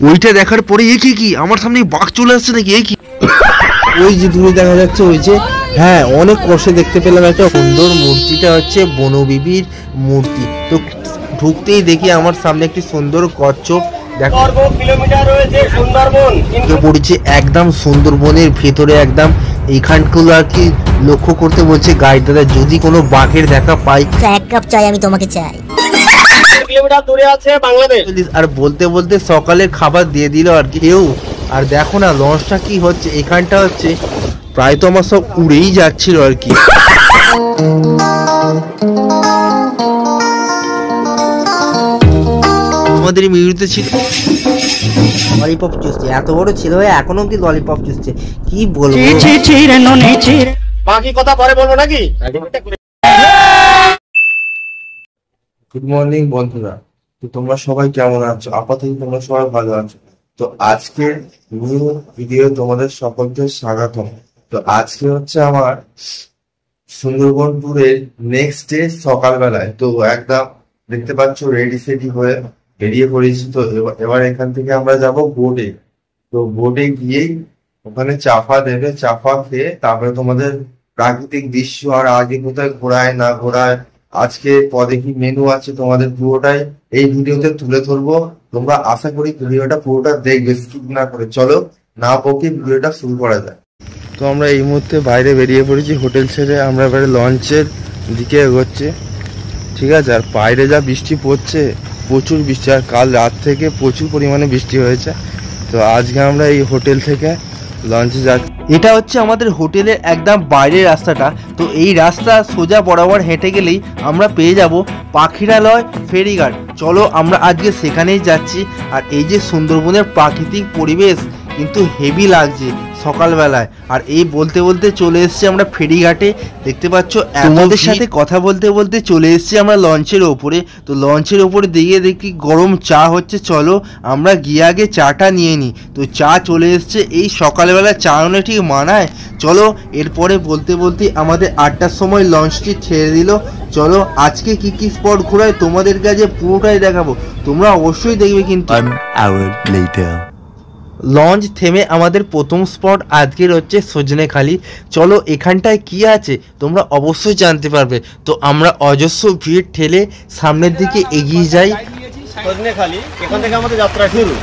ওইটা দেখার পরে এ কি আমার সামনে বাঘ চলে আসছে নাকি? এ কি ওই যে দূরে দেখা যাচ্ছে ওই যে, হ্যাঁ অনেক কষ্টে দেখতে পেলাম একটা সুন্দর মূর্তিটা হচ্ছে বনবিবির মূর্তি। তো ঢুকতেই দেখি আমার সামনে একটি সুন্দর কচ্ছপ দেখো পড়েছে একদম সুন্দরবনের ভেতরে একদম। এইখানগুলো আর কি লক্ষ্য করতে বলছে গাইড দাদা, যদি কোনো বাঘের দেখা পাই এক কাপ চাই আমি তোমাকে চাই। কিলোমিটার দূরে আছে বাংলাদেশ। আর বলতে বলতে সকালের খাবার দিয়ে দিল আর কি কেউ। আর দেখো না লঞ্চটা কি হচ্ছে, এখানটা হচ্ছে প্রায় তো আমার সব উড়েই যাচ্ছিল আর কি। আমাদের মিউজিতে ছিল ললিপপ চুষছে, এত বড় ছিল এখনো অব্দি ললিপপ চুষছে, কি বলবো। বাকি কথা পরে বলবো নাকি? গুড মর্নিং বন্ধুরা, তো তোমরা সবাই কেমন আছো? আপাতত তোমরা সবাই ভালো আছো। তো আজকে নিউ ভিডিও তোমাদের সকলকে স্বাগতম। তো আজকে হচ্ছে আমার সুন্দরবন ট্যুরের নেক্সট ডে সকালবেলায়। তো একদম দেখতে পাচ্ছ রেডি সেডি হয়ে বেরিয়ে পড়েছি। তো এবার এখান থেকে আমরা যাব বোটে। তো বোটে গিয়েই ওখানে চাফা দেবে, চাফা খেয়ে তারপরে তোমাদের প্রাকৃতিক দৃশ্য আর আগে কোথায় ঘোরায় না ঘোরায়, আজকে পদে কি মেনু আছে তোমাদের পুরোটাই এই ভিডিওতে তুলে ধরবো। তোমরা আশা করি ভিডিওটা পুরোটা দেখবে, স্কিপ না করে। চলো না বকে ভিডিওটা শুরু করা যায়। তো আমরা এই মুহূর্তে বাইরে বেরিয়ে পড়েছি হোটেল ছেড়ে, আমরা এবারে লঞ্চের দিকে এগোচ্ছি, ঠিক আছে। আর বাইরে যা বৃষ্টি পড়ছে, প্রচুর বৃষ্টি, আর কাল রাত থেকে প্রচুর পরিমাণে বৃষ্টি হয়েছে। তো আজকে আমরা এই হোটেল থেকে লঞ্চে যাচ্ছি। এটা হচ্ছে আমাদের হোটেলের একদম বাইরের রাস্তাটা। তো এই রাস্তা সোজা বরাবর হেঁটে গেলেই আমরা পেয়ে যাব পাখিরালয় ফেরিঘাট। চলো আমরা আজকে সেখানেই যাচ্ছি। আর এই যে সুন্দরবনের প্রাকৃতিক পরিবেশ কিন্তু হেভি লাগছে সকালবেলায়। আর এই বলতে বলতে চলে এসেছি আমরা ফেরিঘাটে, দেখতে পাচ্ছ। তোমাদের সাথে কথা বলতে বলতে চলে এসেছি আমরা লঞ্চের ওপরে। তো লঞ্চের ওপরে দিয়ে দেখি গরম চা হচ্ছে, চলো আমরা গিয়ে আগে চাটা নিয়ে নিই। তো চা চলে এসছে, এই সকালবেলা চা অনেক ঠিক মানায়। চলো এরপরে বলতে বলতে আমাদের 8টার সময় লঞ্চটি ছেড়ে দিল। চলো আজকে কি কি স্পট ঘোরায় তোমাদের কাছে পুরোটাই দেখাবো, তোমরা অবশ্যই দেখবে কিন্তু। লঞ্চ থেমে আমাদের প্রথম স্পট আজকের হচ্ছে সজনেখালি। চলো এখানটায় কি আছে তোমরা অবশ্যই জানতে পারবে। তো আমরা অজস্র ভিড় ঠেলে সামনের দিকে এগিয়ে যাই। সজনেখালি, এখান থেকে আমাদের যাত্রা শুরু।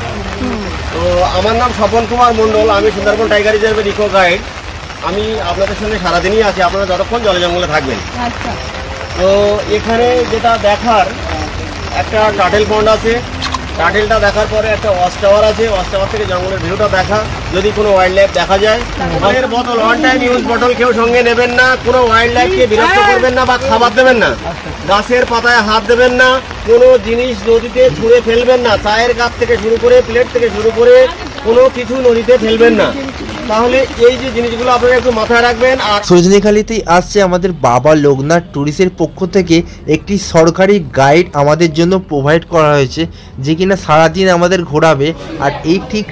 তো আমার নাম স্বপন কুমার মণ্ডল, আমি সুন্দরবন টাইগার রিজার্ভের ইকো গাইড। আমি আপনাদের সঙ্গে সারাদিনই আছি, আপনারা যতক্ষণ জলে জঙ্গলে থাকবেন। তো এখানে যেটা দেখার, একটা টাটেল পন্ড আছে, টাটেলটা দেখার পরে একটা ওয়াচ টাওয়ার আছে, ওয়াচ টাওয়ার থেকে জঙ্গলের ভিউটা দেখা, যদি কোনো ওয়াইল্ড লাইফ দেখা যায়। জলের বোতল, ওয়ান টাইম ইউজ বোতল কেউ সঙ্গে নেবেন না, কোনো ওয়াইল্ড লাইফকে বিরক্ত করবেন না বা খাবার দেবেন না, গাছের পাতায় হাত দেবেন না, কোনো জিনিস নদীতে ছুঁড়ে ফেলবেন না, চায়ের কাপ থেকে শুরু করে প্লেট থেকে শুরু করে কোনো কিছু নদীতে ফেলবেন না। তাহলে এই যে জিনিসগুলো আপনারা একটু মাথায় রাখবেন। আর সজনেখালিতেই আসছে আমাদের বাবা লোকনাথ ট্যুরিস্টের পক্ষ থেকে একটি সরকারি গাইড আমাদের জন্য প্রোভাইড করা হয়েছে, যে কিনা সারাদিন আমাদের ঘোরাবে। আর এই ঠিক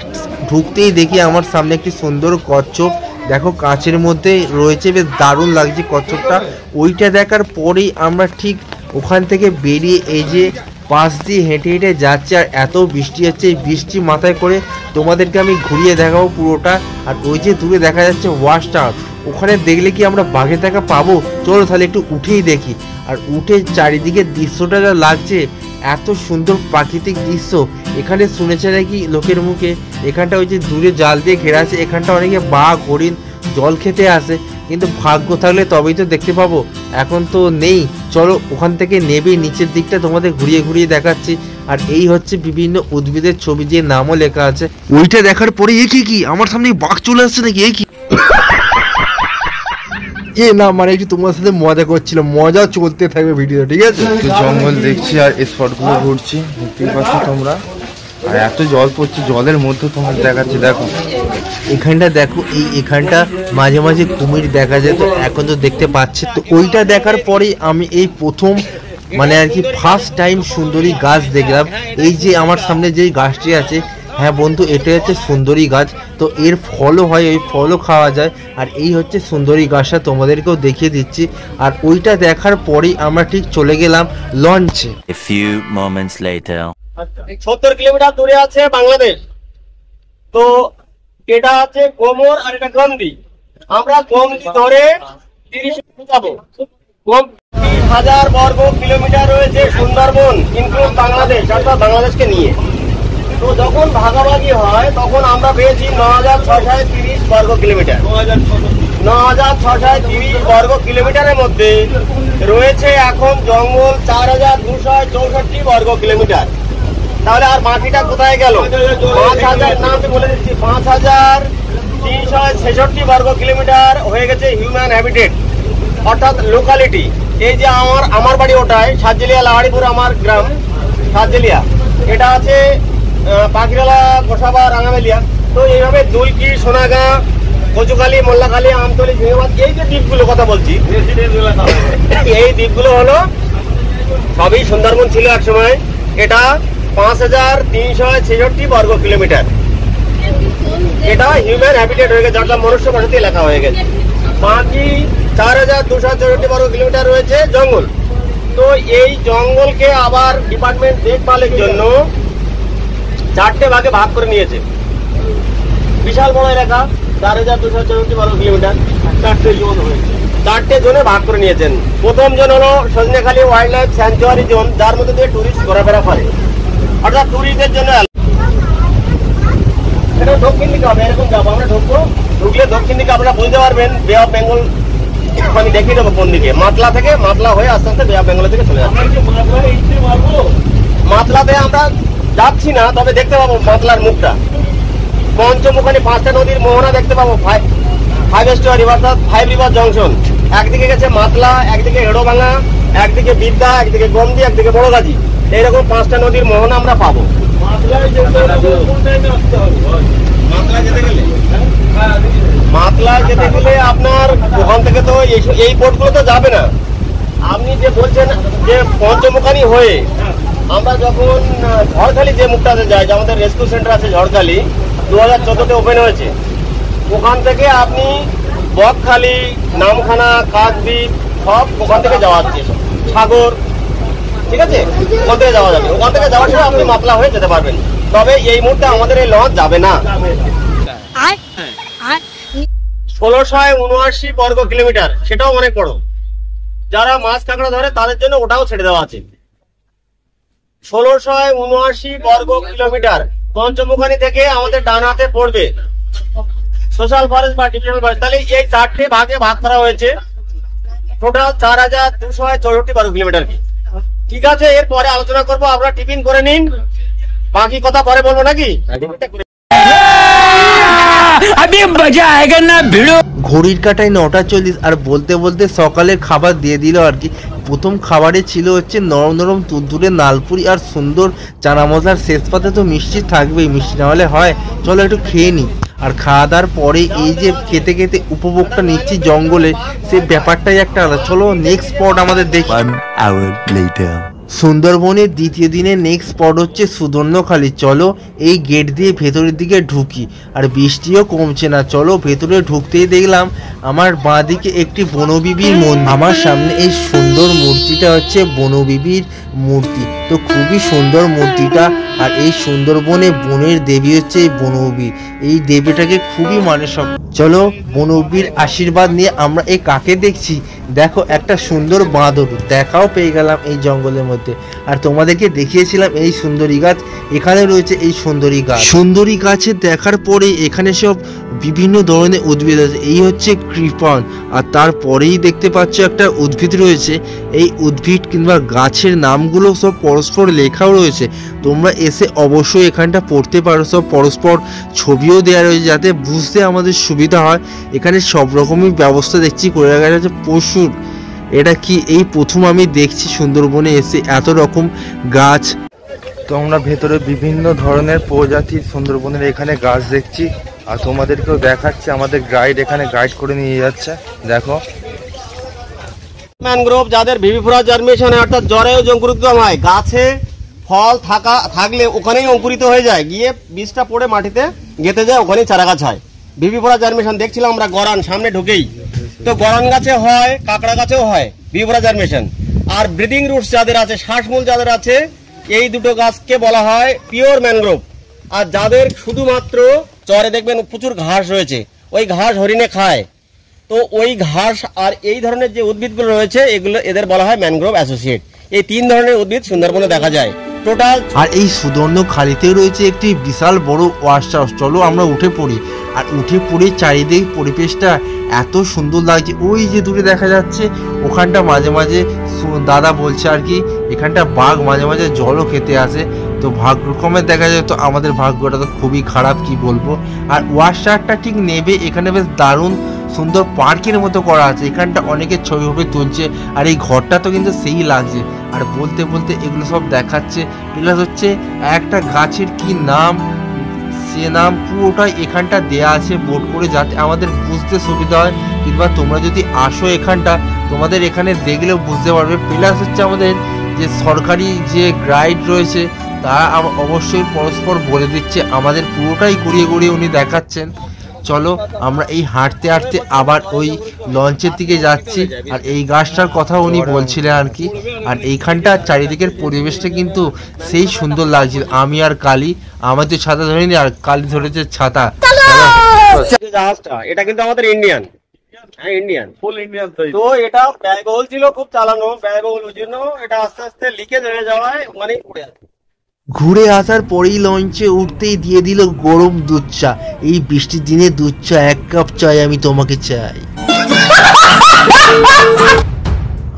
ঢুকতেই দেখি আমার সামনে একটি সুন্দর কচ্ছপ, দেখো কাঁচের মধ্যে রয়েছে, বেশ দারুণ লাগছে কচ্ছপটা। ওইটা দেখার পরেই আমরা ঠিক ওখান থেকে বেরিয়ে এই যে পাশ দিয়ে হেঁটে হেঁটে যাচ্ছে। আর এত বৃষ্টি হচ্ছে, এই বৃষ্টি মাথায় করে তোমাদেরকে আমি ঘুরিয়ে দেখাবো পুরোটা। আর ওই যে দূরে দেখা যাচ্ছে ওয়াচ টাওয়ার, ওখানে দেখলে কি আমরা বাঘের দেখা পাবো? চলো তাহলে একটু উঠেই দেখি। আর উঠে চারিদিকে দৃশ্যটা যা লাগছে, এত সুন্দর প্রাকৃতিক দৃশ্য। এখানে শুনেছে নাকি লোকের মুখে, এখানটা ওই যে দূরে জাল দিয়ে ঘেরা আছে, এখানটা অনেকে বাঘ হরিণ জল খেতে আসে, কিন্তু ভাগ্য থাকলে তবেই তো দেখতে পাবো, এখন তো নেই। চলো ওখান থেকে নেবে নিচের দিকটা তোমাদের ঘুরিয়ে ঘুরিয়ে দেখাচ্ছি। আর এই হচ্ছে বিভিন্ন উদ্ভিদের ছবি দিয়ে নামও লেখা আছে। ওইটা দেখার পরে এ কি আমার সামনে বাঘ চলে আসছে নাকি? এ কি এ না, মানে একটু তোমার সাথে মজা করছিলাম, মজা চলতে থাকবে ভিডিও, ঠিক আছে। তো জঙ্গল দেখছি আর স্পট গুলো ঘুরছি, দেখতেই পাচ্ছ তোমরা। আর এত জল পড়ছে, জলের মধ্যে তোমাদের দেখাচ্ছি, দেখো এখানটা দেখো, এই এখানটা মাঝে মাঝে কুমির দেখা যায়, তো এখন তো দেখতে পাচ্ছে। তো ওইটা দেখার পরে আমি এই প্রথম মানে আর কি ফার্স্ট টাইম সুন্দরী গাছ দেখলাম। এই যে আমার সামনে যে গাছটি আছে, হ্যাঁ বন্ধু এটা হচ্ছে সুন্দরী গাছ। তো এর ফলও হয়, ওই ফলও খাওয়া যায়। আর এই হচ্ছে সুন্দরী গাছটা, তোমাদেরকেও দেখিয়ে দিচ্ছি। আর ওইটা দেখার পরেই আমরা ঠিক চলে গেলাম লঞ্চে। 70 কিলোমিটার দূরে আছে বাংলাদেশ। তো এটা আছে কোমর আর এটা গন্ডি। আমরা গন্ডি ধরে 30 যাবো। 30,000 বর্গ কিলোমিটার রয়েছে সুন্দরবন, ইনক্লুড বাংলাদেশ, অর্থাৎ বাংলাদেশকে নিয়ে। তো যখন ভাগাভাগি হয় তখন আমরা পেয়েছি 9,630 বর্গ কিলোমিটার। 9,630 বর্গ কিলোমিটারের মধ্যে রয়েছে এখন জঙ্গল 4,264 বর্গ কিলোমিটার। তাহলে আর বাকিটা কোথায় গেল? 5,000 না, আমি বলে দিচ্ছি, 5,366 বর্গ কিলোমিটার হয়ে গেছে হিউম্যান হ্যাবিটেট, অর্থাৎ লোকালিটি। এই যে আমার বাড়ি ওটায় সাতজেলিয়া, লাহাড়িপুর আমার গ্রাম সাতজেলিয়া, এটা আছে পাখিরালা, গোসাবা, রাঙামেলিয়া। তো এইভাবে দুলকি, সোনাগাঁ, কচুখালী, মোল্লাখালী, আমতলী, ঝিঙাবাদ, এই যে দ্বীপগুলো কথা বলছি, এই দ্বীপগুলো হলো সবই সুন্দরবন ছিল এক সময়। এটা 5,366 বর্গ কিলোমিটার। এটা হিউম্যান হ্যাবিটেট হয়ে গেছে, অর্থাৎ মনুষ্য বসতি এলাকা হয়ে গেছে। বাকি 4,264 বর্গ কিলোমিটার রয়েছে জঙ্গল। তো এই জঙ্গলকে আবার ডিপার্টমেন্ট দেখভালের জন্য 4টে ভাগে ভাগ করে নিয়েছে। বিশাল বড় এলাকা, 4,264 বর্গ কিলোমিটার, 4টে জোনে ভাগ করে নিয়েছেন। প্রথম জোন হলো সজনেখালী ওয়াইল্ড লাইফ স্যাংচুয়ারি জোন, যার মধ্যে দিয়ে টুরিস্ট ঘোরাফেরা করে, অর্থাৎ টুরিস্টদের জন্য। এটা দক্ষিণ দিকে হবে, এরকম যাবো আমরা, ঢুকলে দক্ষিণ দিকে আপনারা বুঝতে পারবেন বে অফ বেঙ্গল। আমি দেখিয়ে দেবো কোন দিকে। মাতলা থেকে, মাতলা হয়ে আস্তে আস্তে বে অফ বেঙ্গলের দিকে চলে যাচ্ছে। মাতলাতে আমরা যাচ্ছি না, তবে দেখতে পাবো মাতলার মুখটা। পঞ্চমুখানি 5টা নদীর মোহনা দেখতে পাবো, 5 এস্টুয়ারি, অর্থাৎ 5 রিভার জংশন। একদিকে গেছে মাতলা, একদিকে হেড়োভাঙা, একদিকে বিদ্যা, একদিকে গমদি, একদিকে বড়গাজী। এইরকম 5টা নদীর মোহনা আমরা পাবো। মাতলায় যেতে গেলে আপনার ওখান থেকে তো এই পোর্টগুলো তো যাবে না। আপনি যে বলছেন যে পঞ্চমুখানি হয়ে আমরা যখন ঝড়খালি যে মুখটাতে যাই, যে আমাদের রেস্কিউ সেন্টার আছে ঝড়খালি, 2014-তে ওপেন হয়েছে। ওখান থেকে আপনি বকখালি, নামখানা, কাকদ্বীপ সব ওখান থেকে যাওয়া যাচ্ছে, সাগর, ঠিক আছে, ওখান থেকে যাওয়া যাবে। ওখান থেকে যাওয়ার সময় আপনি মাতলা হয়ে যেতে পারবেন। তবে এই মুহূর্তে আমাদের এই লঞ্চ যাবে না। 1679 বর্গ কিলোমিটার, সেটাও অনেক বড়। যারা মাছ কাঁকড়া ধরে তাদের জন্য ওটাও ছেড়ে দেওয়া আছে। 1679 বর্গ কিলোমিটার পঞ্চমুখানি থেকে আমাদের ডান হাতে পড়বে সোশ্যাল ফরেস্ট বা ডিভিশনাল ফরেস্ট। তাহলে এই 4টে ভাগে ভাগ করা হয়েছে, টোটাল 4,264 বর্গ কিলোমিটার। ঠিক আছে, এরপরে আলোচনা করবো। আপনারা টিফিন করে নিন, বাকি কথা পরে বলবো নাকি? ঘড়ির কাঁটায় 9:40 আর বলতে বলতে সকালের খাবার দিয়ে দিল আর কি। প্রথম খাবারে ছিল হচ্ছে নরম নরম তুলতুলে নালপুরি আর সুন্দর চানা মশলার শেষ পাতে তো মিষ্টি থাকবেই, মিষ্টি না হলে হয়। চলো একটু খেয়ে নিই। আর খাওয়া দাওয়ার পরে এই যে খেতে খেতে উপভোগটা নিচ্ছি জঙ্গলে, সে ব্যাপারটাই একটা আলাদা। চলো নেক্সট স্পট আমাদের দেখি। সুন্দরবনের দ্বিতীয় দিনের নেক্সট স্পট হচ্ছে সুদর্ণখালি। চলো এই গেট দিয়ে ভেতরের দিকে ঢুকি। আর বৃষ্টিও কমছে না। চলো ভেতরে ঢুকতেই দেখলাম আমার বাঁদিকে একটি বনবিবির মন্দির। আমার সামনে এই সুন্দর মূর্তিটা হচ্ছে বনবিবির মূর্তি। তো খুবই সুন্দর মূর্তিটা। আর এই সুন্দরবনে বনের দেবী হচ্ছে এই বনবিবি। এই দেবীটাকে খুবই মানে সব। চলো বনবিবির আশীর্বাদ নিয়ে আমরা এই কাকে দেখছি, দেখো একটা সুন্দর বাঁদর দেখাও পেয়ে গেলাম এই জঙ্গলের মধ্যে। আর তোমাদেরকে দেখিয়েছিলাম এই সুন্দরী গাছ, এখানে রয়েছে এই সুন্দরী গাছ। সুন্দরী গাছে দেখার পরে এখানে সব বিভিন্ন ধরনের উদ্ভিদ আছে। এই হচ্ছে কৃপন। আর তারপরেই দেখতে পাচ্ছ একটা উদ্ভিদ রয়েছে। এই উদ্ভিদ কিংবা গাছের নামগুলো সব পরস্পর লেখাও রয়েছে। তোমরা এসে অবশ্যই এখানটা পড়তে পারো। সব পরস্পর ছবিও দেওয়া রয়েছে যাতে বুঝতে আমাদের সুবিধা হয়। এখানে সব রকমই ব্যবস্থা দেখছি করে রাখা আছে প্রচুর। এটা কি এই প্রথম আমি দেখছি সুন্দরবনে এসে এত রকম গাছ। তো আমরা ভেতরে বিভিন্ন ধরনের প্রজাতির সুন্দরবনের এখানে গাছ দেখছি। আর তোমাদেরকেও দেখাচ্ছে, আমাদের গাইড এখানে গাইড করে নিয়ে যাচ্ছে। দেখো ম্যানগ্রোভ যাদের ভিভিফোরা জার্মিনেশন অর্থাৎ জরায়ু অঙ্কুরিত হয়, গাছে ফল থাকলে ওখানেই অঙ্কুরিত হয়ে যায়, গিয়ে বীজটা পড়ে মাটিতে গেঁথে যায়, ওখানেই চারা গাছ হয়। ভিভিফোরা জার্মিনেশন দেখছিলাম আমরা গরান সামনে ঢুকেই। তো গরান গাছে হয়, কাঁকড়া গাছেও হয় ভিভিফোরা জার্মিনেশন। আর ব্রিডিং রুটস যাদের আছে, শ্বাসমূল যাদের আছে, এই দুটো গাছকে বলা হয় পিওর ম্যানগ্রোভ। আর যাদের শুধুমাত্র চরে দেখবেন প্রচুর ঘাস রয়েছে, ওই ঘাস হরিণে খায়। তো ওই ঘাস আর এই ধরনের যে উদ্ভিদগুলো রয়েছে এগুলো এদের বলা হয় ম্যানগ্রোভ অ্যাসোসিয়েট। এই 3 ধরনের উদ্ভিদ সুন্দরবনে দেখা যায় টোটাল। আর এই সুদর্ণ খালিতে রয়েছে একটি বিশাল বড় ওয়াশ হাউস। চলো আমরা উঠে পড়ি। আর উঠে পড়ে চারিদিক পরিবেশটা এত সুন্দর লাগছে। ওই যে দূরে দেখা যাচ্ছে ওখানটা মাঝে মাঝে দাদা বলছে আর কি এখানটা বাঘ মাঝে মাঝে জলও খেতে আসে। তো ভাগ্যক্রমে দেখা যায় তো আমাদের ভাগ্যটা তো খুবই খারাপ, কি বলবো। আর ওয়াশ টাওয়ারটা ঠিক নেবে এখানে বেশ দারুণ সুন্দর পার্কের মতো করা আছে। এখানটা অনেকে ছবি ছবি তুলছে। আর এই ঘরটা তো কিন্তু সেই লাগছে। আর বলতে বলতে এগুলো সব দেখাচ্ছে। প্লাস হচ্ছে একটা গাছের কি নাম, সে নাম পুরোটাই এখানটা দেয়া আছে বোর্ড করে, যাতে আমাদের বুঝতে সুবিধা হয়। কিংবা তোমরা যদি আসো এখানটা তোমাদের এখানে দেখলেও বুঝতে পারবে। প্লাস হচ্ছে আমাদের যে সরকারি যে গাইড রয়েছে তারা অবশ্যই পরস্পর বলে দিচ্ছে, আমাদের পুরোটাই ঘুরিয়ে ঘুরিয়ে উনি দেখাচ্ছেন। চলো আমরা এই হাঁটতে হাঁটতে আবার ওই লঞ্চের দিকে যাচ্ছি। আর এই গাছটার কথা উনি বলছিলেন আর কি। আর এইখানটা চারিদিকের পরিবেশটা কিন্তু সেই সুন্দর লাগছিল। আমি আর কালী, আমার তো ছাতা ধরিনি আর কালী ধরেছে ছাতা। জাহাজটা এটা কিন্তু আমাদের ইন্ডিয়ান, হ্যাঁ ইন্ডিয়ান, ফুল ইন্ডিয়ান। তো এটা ব্যয়বহুল ছিল খুব চালানো, ব্যয়বহুল ওই জন্য এটা আস্তে আস্তে লিকেজ হয়ে যাওয়ায় মানে পড়ে আছে। ঘুরে আসার পরেই লঞ্চে উঠতেই দিয়ে দিল গরম দুধ চা। এই বৃষ্টির দিনে দুধ চা, 1 কাপ চাই আমি তোমাকে চাই।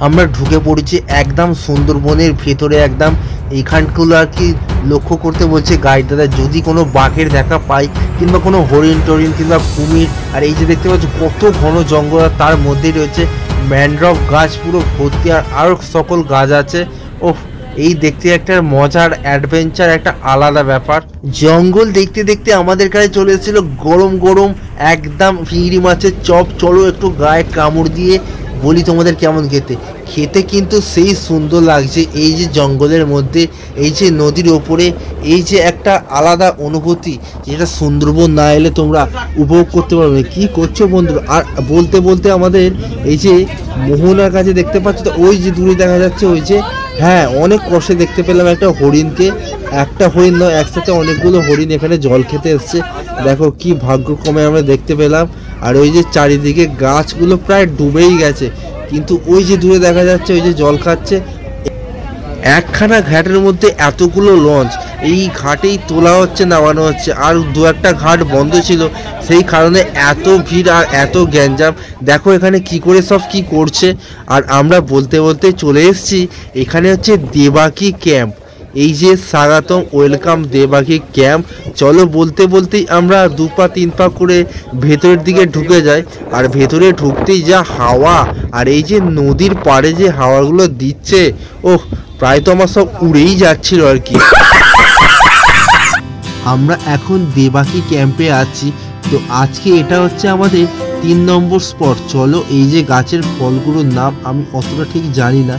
আমরা ঢুকে পড়েছি একদম সুন্দরবনের ভেতরে। একদম এইখানগুলো আর কি লক্ষ্য করতে বলছে গাইড দাদা, যদি কোনো বাঘের দেখা পাই কিংবা কোনো হরিণ টরিণ কিংবা কুমির। আর এই যে দেখতে পাচ্ছ কত ঘন জঙ্গল, আর তার মধ্যেই রয়েছে ম্যানগ্রোভ গাছ পুরো ভর্তি। আর আরও সকল গাছ আছে। ওহ, এই দেখতে একটা মজার অ্যাডভেঞ্চার, একটা আলাদা ব্যাপার। জঙ্গল দেখতে দেখতে আমাদের কাছে চলে এসেছিল গরম গরম একদম চিংড়ি মাছের চপ। চলো একটু গায়ে কামড় দিয়ে বলি তোমাদের কেমন খেতে। খেতে কিন্তু সেই সুন্দর লাগছে। এই যে জঙ্গলের মধ্যে, এই যে নদীর ওপরে, এই যে একটা আলাদা অনুভূতি যেটা সুন্দরবন না এলে তোমরা উপভোগ করতে পারবে। কি করছো বন্ধুরা? আর বলতে বলতে আমাদের এই যে মোহনার কাছে দেখতে পাচ্ছ তো, ওই যে দূরে দেখা যাচ্ছে ওই যে, হ্যাঁ অনেক কষ্টে দেখতে পেলাম একটা হরিণকে। একটা হরিণ নয়, একসাথে অনেকগুলো হরিণ এখানে জল খেতে এসছে। দেখো কি ভাগ্যক্রমে আমরা দেখতে পেলাম। আর ওই যে চারিদিকে গাছগুলো প্রায় ডুবেই গেছে, কিন্তু ওই যে দূরে দেখা যাচ্ছে ওই যে জল খাচ্ছে। একখানা ঘাটের মধ্যে এতগুলো লঞ্চ, এই ঘাটেই তোলা হচ্ছে নামানো হচ্ছে। আর 2-1টা ঘাট বন্ধ ছিল, সেই কারণে এত ভিড় আর এত গ্যাঞ্জাম। দেখো এখানে কি করে সব কি করছে। আর আমরা বলতে বলতে চলে এসেছি এখানে হচ্ছে দেবাকি ক্যাম্প। এই যে স্বাগতম, ওয়েলকাম দেবাকি ক্যাম্প। চলো বলতে বলতেই আমরা 2 পা 3 পা করে ভেতরের দিকে ঢুকে যাই। আর ভেতরে ঢুকতেই যা হাওয়া, আর এই যে নদীর পাড়ে যে হাওয়াগুলো দিচ্ছে, ওহ প্রায় তো আমার সব উড়েই যাচ্ছিল আর কি। আমরা এখন দেবাকি ক্যাম্পে আছি। তো আজকে এটা হচ্ছে আমাদের 3 নম্বর স্পট। চলো এই যে গাছের ফলগুলোর নাম আমি অতটা ঠিক জানি না,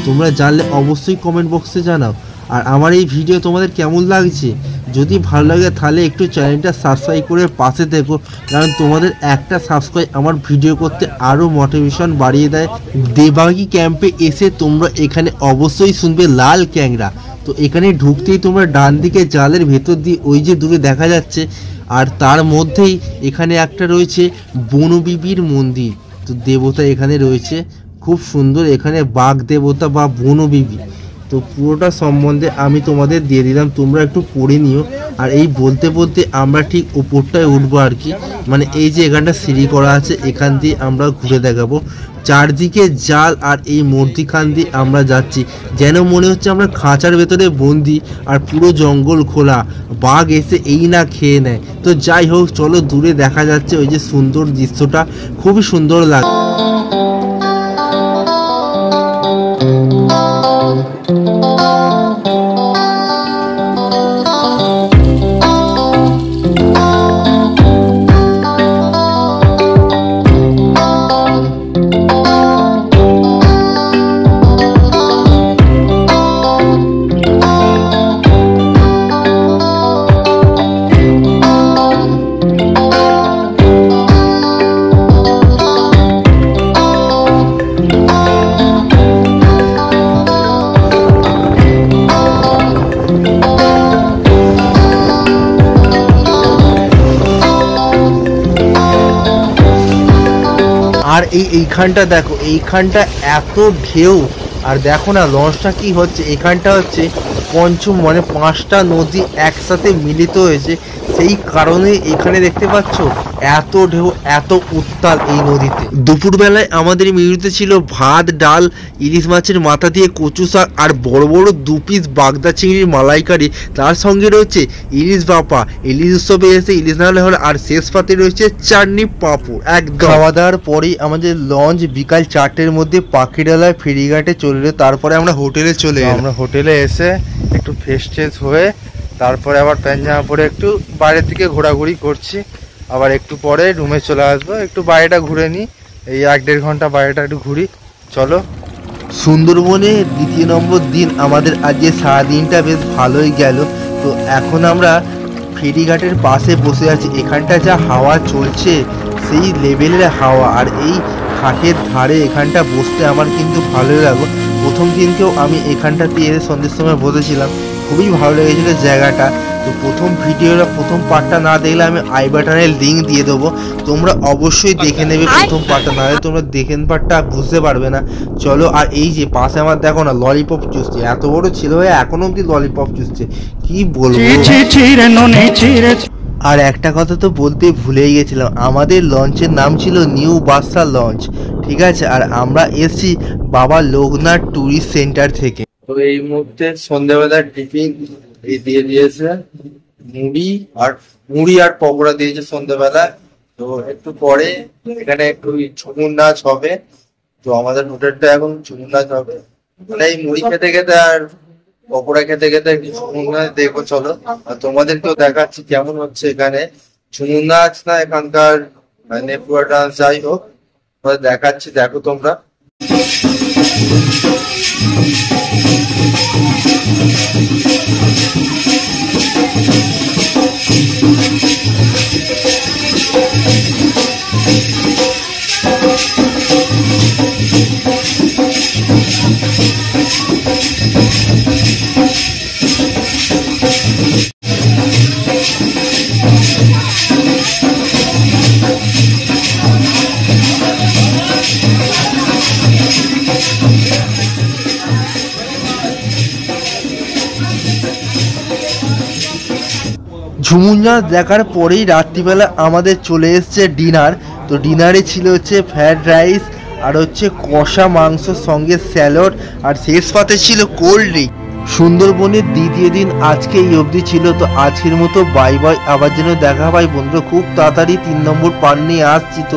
তোমরা জানলে অবশ্যই কমেন্ট বক্সে জানাও। আর আমার এই ভিডিও তোমাদের কেমন লাগছে, যদি ভালো লাগে তাহলে একটু চ্যানেলটা সাবস্ক্রাইব করে পাশে থেকো, কারণ তোমাদের একটা সাবস্ক্রাইব আমার ভিডিও করতে আরও মোটিভেশন বাড়িয়ে দেয়। দেবাকি ক্যাম্পে এসে তোমরা এখানে অবশ্যই শুনবে লাল ক্যাংড়া। তো এখানে ঢুকতেই তোমরা ডান দিকে জালের ভেতর দিয়ে ওই যে দূরে দেখা যাচ্ছে, আর তার মধ্যেই এখানে একটা রয়েছে বনবিবির মন্দির। তো দেবতা এখানে রয়েছে খুব সুন্দর, এখানে বাঘ দেবতা বা বনবিবি। তো পুরোটা সম্বন্ধে আমি তোমাদের দিয়ে দিলাম, তোমরা একটু পড়ে নিও। আর এই বলতে বলতে আমরা ঠিক উপরটায় উঠবো আর কি, মানে এই যে এখানটা সিঁড়ি করা আছে, এখান দিয়ে আমরা ঘুরে দেখাবো। চারদিকে জাল আর এই মূর্তিখান দিয়ে আমরা যাচ্ছি, যেন মনে হচ্ছে আমরা খাঁচার ভেতরে বন্দি আর পুরো জঙ্গল খোলা, বাঘ এসে এই না খেয়ে নেয়। তো যাই হোক চলো, দূরে দেখা যাচ্ছে ওই যে সুন্দর দৃশ্যটা, খুবই সুন্দর লাগে। আর এইখানটা দেখো, এইখানটা এত ঢেউ, আর দেখো না লঞ্চটা কি হচ্ছে, এখানটা হচ্ছে পঞ্চম মানে 5টা নদী একসাথে মিলিত হয়েছে, সেই কারণে এখানে দেখতে পাচ্ছ এত ঢেউ, এত উত্তাল এই নদীতে। দুপুরবেলায় আমাদের মেনুতে ছিল ভাত, ডাল, ইলিশ মাছের মাথা দিয়ে কচু শাক আর বড় বড় 2 পিস বাগদা চিংড়ির মালাইকারি, তার সঙ্গে রয়েছে ইলিশ ভাপা, ইলিশ উৎসবে এসে ইলিশ নাহলে হলে, আর শেষ পাতে রয়েছে চাটনি পাঁপড়। একদম খাওয়া দাওয়ার পরেই আমাদের লঞ্চ বিকাল 4টের মধ্যে পাখিডালায় ফেরিঘাটে চলে এলো। তারপরে আমরা হোটেলে চলে এলাম। আমরা হোটেলে এসে একটু ফ্রেশ ট্রেশ হয়ে তারপরে আবার প্যান্ট জামা পরে একটু বাইরের দিকে ঘোরাঘুরি করছি, আবার একটু পরে রুমে চলে আসবো। একটু বাইরেটা ঘুরে নিই, এই 1-1.5 ঘন্টা বাইরেটা একটু ঘুরি। চলো। সুন্দরবনে 2 নম্বর দিন আমাদের আজকে সারাদিনটা বেশ ভালোই গেল। তো এখন আমরা ফেরিঘাটের পাশে বসে আছি, এখানটা যা হাওয়া চলছে সেই লেভেলের হাওয়া, আর এই ঘাটের ধারে এখানটা বসতে আমার কিন্তু ভালোই লাগলো। প্রথম দিনকেও আমি এখানটাতে এসে সন্ধ্যের সময় বসেছিলাম, খুবই ভালো লেগেছিল জায়গাটা। তো প্রথম ভিডিওটা, প্রথম পার্টটা না দেখলে আমি আই বাটনের লিঙ্ক দিয়ে দেবো, তোমরা অবশ্যই দেখে নেবে প্রথম পার্টটা, না হলে তোমরা দেখেন পার্টটা বুঝতে পারবে না। চলো। আর এই যে পাশে আমার দেখো না ললিপপ চুষছে, এত বড় ছিল হয়ে এখনো অব্দি ললিপপ চুষছে, কি বলবো। আর একটা কথা তো বলতে ভুলেই গেছিলাম, আমাদের লঞ্চের নাম ছিল নিউ বাদশা লঞ্চ, ঠিক আছে। আর আমরা এসছি বাবা লোকনাথ ট্যুরিস্ট সেন্টার থেকে। তো এই মুহূর্তে সন্ধ্যাবেলার টিফিন দিয়ে দিয়েছে, মুড়ি আর পকোড়া দিয়েছে সন্ধ্যাবেলা। তো একটু পরে এখানে একটু ঝুমুর নাচ হবে, তো আমাদের হোটেলটা এখন ঝুমুর নাচ হবে, মানে এই মুড়ি খেতে খেতে আর পকোড়া খেতে খেতে একটু ঝুমুর নাচ দেখবো। চলো, আর তোমাদেরকেও দেখাচ্ছি কেমন হচ্ছে এখানে ঝুমুর নাচ, না এখানকার নেপুয়া ডান্স, যাই হোক দেখাচ্ছি, দেখো তোমরা। ঝুমুর নাচ দেখার পরেই রাত্রিবেলা আমাদের চলে এসছে ডিনার। তো ডিনারে ছিল হচ্ছে ফ্রাইড রাইস আর হচ্ছে কষা মাংসর সঙ্গে স্যালাড, আর শেষ পাতে ছিল কোল্ড ড্রিঙ্ক। সুন্দরবনের দ্বিতীয় দিন আজকে এই অবধি ছিল। তো আজকের মতো বাই বাই, আবার যেন দেখা পাই বন্ধুরা খুব তাড়াতাড়ি 3 নম্বর পার্ট নিয়ে আসছি। তো